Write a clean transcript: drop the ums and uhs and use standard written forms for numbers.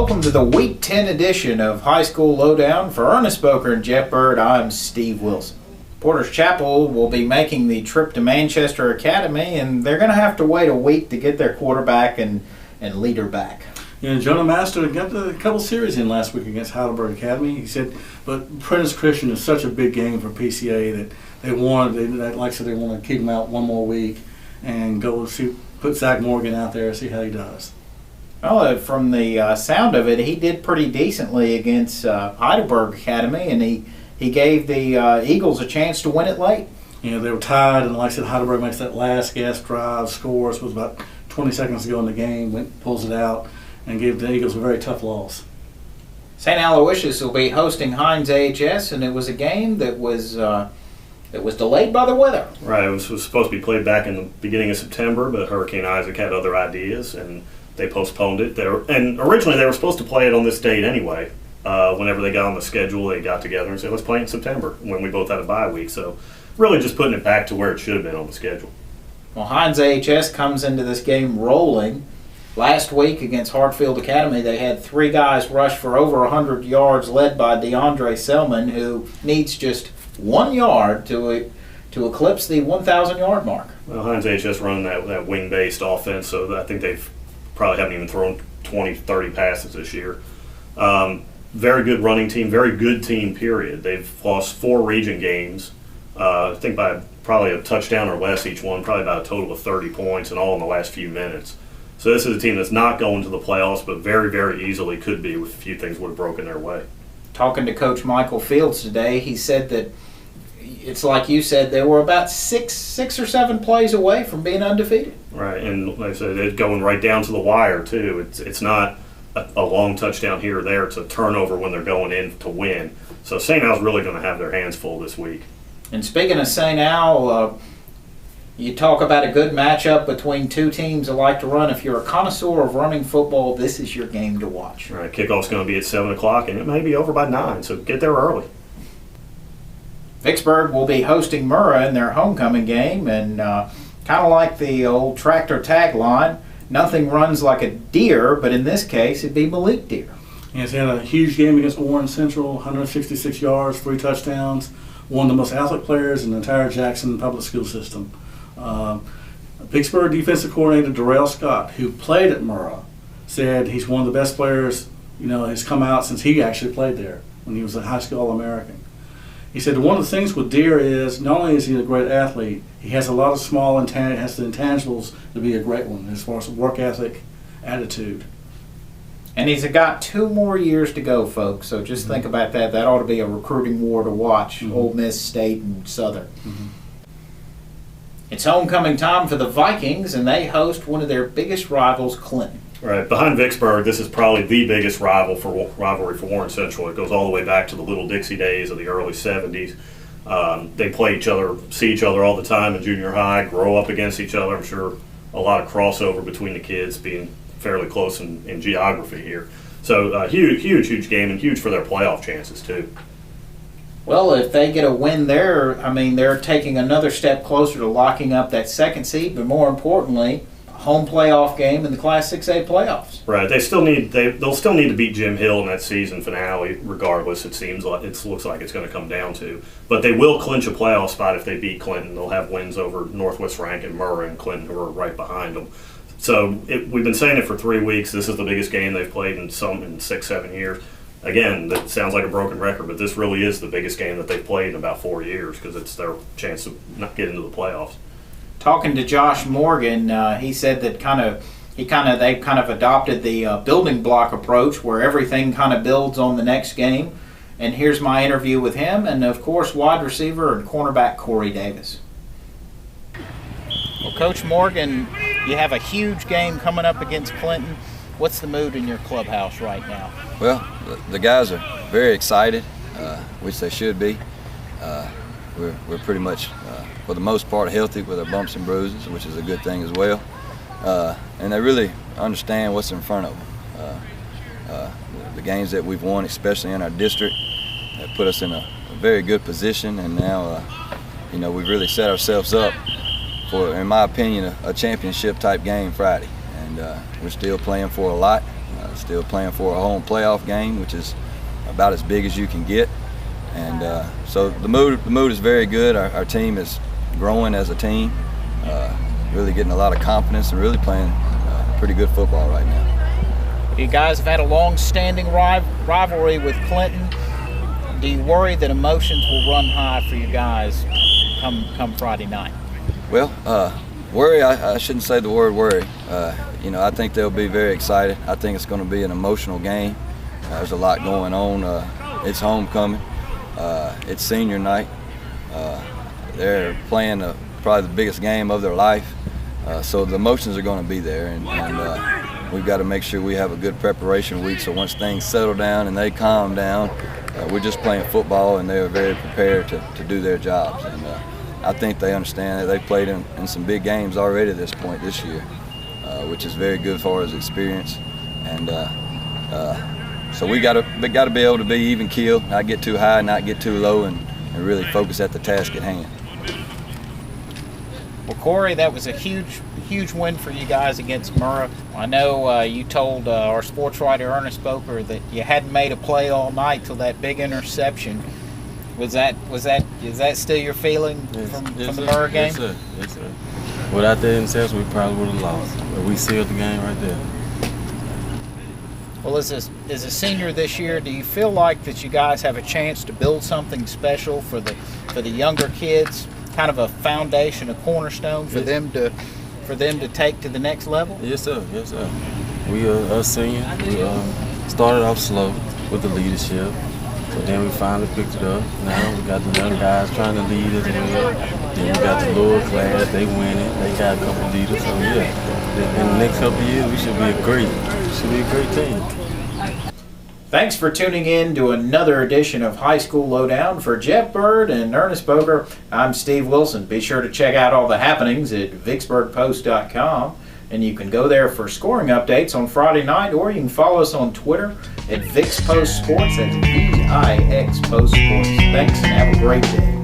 welcome to the Week 10 edition of High School Lowdown. For Ernest Boker and Jeff Bird, I'm Steve Wilson. Porter's Chapel will be making the trip to Manchester Academy, and they're going to have to wait a week to get their quarterback and leader back. Yeah, Jonah Master got a couple series in last week against Heidelberg Academy. He said, but Prentice Christian is such a big game for PCA that they want to keep him out one more week and put Zach Morgan out there and see how he does. Well, from the sound of it, he did pretty decently against Heidelberg Academy, and he gave the Eagles a chance to win it late. Yeah, they were tied, and like I said, Heidelberg makes that last gas drive, scores with about 20 seconds to go in the game, pulls it out, and gave the Eagles a very tough loss. St. Aloysius will be hosting Hines AHS, and it was a game that was delayed by the weather. Right, it was supposed to be played back in the beginning of September, but Hurricane Isaac had other ideas, and they postponed it. And originally they were supposed to play it on this date anyway. Whenever they got on the schedule, they got together and said, let's play it in September, when we both had a bye week. So really just putting it back to where it should have been on the schedule. Well, Hines AHS comes into this game rolling. Last week against Hartfield Academy, they had 3 guys rush for over 100 yards, led by DeAndre Selman, who needs just 1 yard to eclipse the 1,000-yard mark. Well, Hines AHS run that wing-based offense, so I think they've probably haven't even thrown 20, 30 passes this year. Very good running team, very good team, period. They've lost 4 region games, I think by probably a touchdown or less each one, probably about a total of 30 points, and all in the last few minutes. So this is a team that's not going to the playoffs, but very, very easily could be if a few things would have broken their way. Talking to Coach Michael Fields today, he said that it's like you said, they were about six or seven plays away from being undefeated. Right, and like I said, it's going right down to the wire, too. It's not a long touchdown here or there. It's a turnover when they're going in to win. So St. Al's really going to have their hands full this week. And speaking of St. Al, you talk about a good matchup between two teams that like to run. If you're a connoisseur of running football, this is your game to watch. Right, kickoff's going to be at 7 o'clock, and it may be over by 9, so get there early. Vicksburg will be hosting Murrah in their homecoming game, and kind of like the old tractor tagline, nothing runs like a deer, but in this case, it'd be Malik Deer. Yes, he had a huge game against Warren Central, 166 yards, 3 touchdowns, one of the most athletic players in the entire Jackson public school system. Vicksburg defensive coordinator Darrell Scott, who played at Murrah, said he's one of the best players, has come out since he actually played there when he was a high school All-American. He said one of the things with Deer is not only is he a great athlete, he has a lot of has the intangibles to be a great one as far as work ethic, attitude. And he's got 2 more years to go, folks, so just think about that. That ought to be a recruiting war to watch, Ole Miss, State, and Southern. It's homecoming time for the Vikings, and they host one of their biggest rivals, Clinton. Right, behind Vicksburg, this is probably the biggest rivalry for Warren Central. It goes all the way back to the Little Dixie days of the early 70s. They play each other, see each other all the time in junior high, grow up against each other. I'm sure a lot of crossover between the kids, being fairly close in geography here. So huge game, and huge for their playoff chances too. Well, if they get a win there, they're taking another step closer to locking up that 2nd seed, but more importantly, home playoff game in the Class 6A playoffs. Right. They'll still need to beat Jim Hill in that season finale. Regardless, it looks like it's going to come down to. But they will clinch a playoff spot if they beat Clinton. They'll have wins over Northwest Rankin, Murrah, and Clinton, who are right behind them. So we've been saying it for 3 weeks. This is the biggest game they've played in 6-7 years. Again, that sounds like a broken record, but this really is the biggest game that they've played in about 4 years because it's their chance to not get into the playoffs. Talking to Josh Morgan, he said that they've kind of adopted the building block approach where everything kind of builds on the next game. And here's my interview with him, and of course, wide receiver and cornerback Corey Davis. Well, Coach Morgan, you have a huge game coming up against Clinton. What's the mood in your clubhouse right now? Well, the guys are very excited, which they should be. We're pretty much, for the most part, healthy with our bumps and bruises, which is a good thing as well. And they really understand what's in front of them. The games that we've won, especially in our district, have put us in a very good position, and now, we've really set ourselves up for, in my opinion, a championship-type game Friday. And we're still playing for a lot. still playing for a home playoff game, which is about as big as you can get. And so the mood is very good. Our team is growing as a team, really getting a lot of confidence and really playing pretty good football right now. You guys have had a long-standing rivalry with Clinton. Do you worry that emotions will run high for you guys come Friday night? Well, worry, I shouldn't say the word worry. I think they'll be very excited. I think it's going to be an emotional game. There's a lot going on. It's homecoming. It's senior night. They're playing probably the biggest game of their life. So the emotions are going to be there, and we've got to make sure we have a good preparation week, so once things settle down and they calm down, we're just playing football, and they are very prepared to do their jobs. And I think they understand that they've played in some big games already at this point this year, which is very good for his experience. And so we got to be able to be even keel, not get too high, not get too low, and really focus at the task at hand. Well, Corey, that was a huge win for you guys against Murrah. I know you told our sports writer Ernest Boker that you hadn't made a play all night till that big interception. Is that still your feeling from the Murrah game? Yes, sir. Without that interception, we probably would have lost. But we sealed the game right there. Well, as a senior this year, do you feel like that you guys have a chance to build something special for the younger kids? Kind of a foundation, a cornerstone for them to take to the next level? Yes, sir. Yes, sir. We are seniors. We started off slow with the leadership, but then we finally picked it up. Now we got the young guys trying to lead as well. Then we got the lower class. They winning. They got a couple leaders. So yeah, in the next couple of years, we should be a great team. Thanks for tuning in to another edition of High School Lowdown. For Jeff Bird and Ernest Boker, I'm Steve Wilson. Be sure to check out all the happenings at VicksburgPost.com, and you can go there for scoring updates on Friday night, or you can follow us on Twitter at VixPostSports. That's VIX Post Sports. Thanks, and have a great day.